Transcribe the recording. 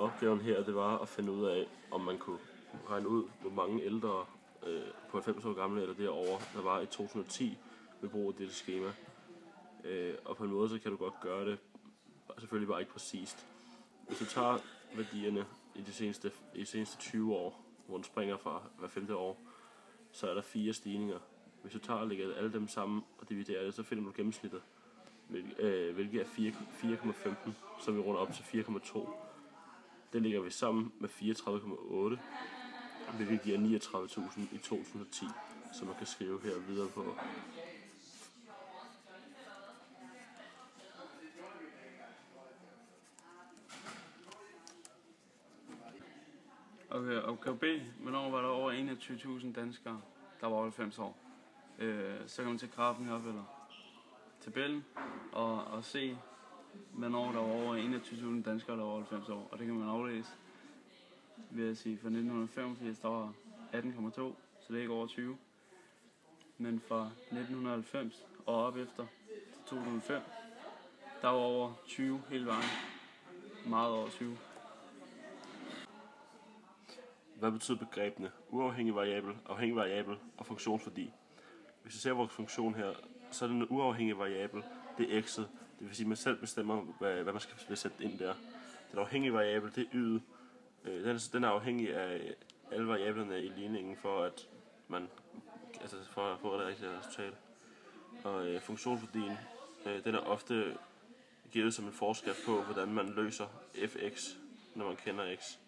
Opgaven her, det var at finde ud af, om man kunne regne ud, hvor mange ældre på 90 år gamle eller derovre, der var i 2010 ved brug af dette skema. Og på en måde, så kan du godt gøre det, selvfølgelig bare ikke præcist. Hvis du tager værdierne i de seneste 20 år, hvor den springer fra hver 5. år, så er der 4 stigninger. Hvis du tager og lægger alle dem sammen og dividerer det, så finder du gennemsnittet, hvilket er 4,15, så vi runder op til 4,2. Det lægger vi sammen med 34,8, hvilket giver 39.000 i 2010, som man kan skrive her videre på. Okay, opgave B. Hvornår var der over 21.000 danskere, der var over 90 år? Så kan man tage grafen op eller tabellen og se, hvornår der var over 21.000 danskere, der var over 90 år. Og det kan man aflæse ved at sige, for 1985 der var 18,2, så det er ikke over 20. Men fra 1990 og op efter til 2005, der var over 20 hele vejen. Meget over 20. Hvad betyder begrebene uafhængig variabel, afhængig variabel og funktionsværdi? Hvis vi ser vores funktion her, så er den uafhængige variabel, det er x'et. Det vil sige, at man selv bestemmer, hvad man skal sætte ind der. Den afhængige variabel, det er y'et. Den er afhængig af alle variablerne i ligningen for at for at få det rigtige resultat. Og funktionsværdien, den er ofte givet som en forskrift på, hvordan man løser fx, når man kender x.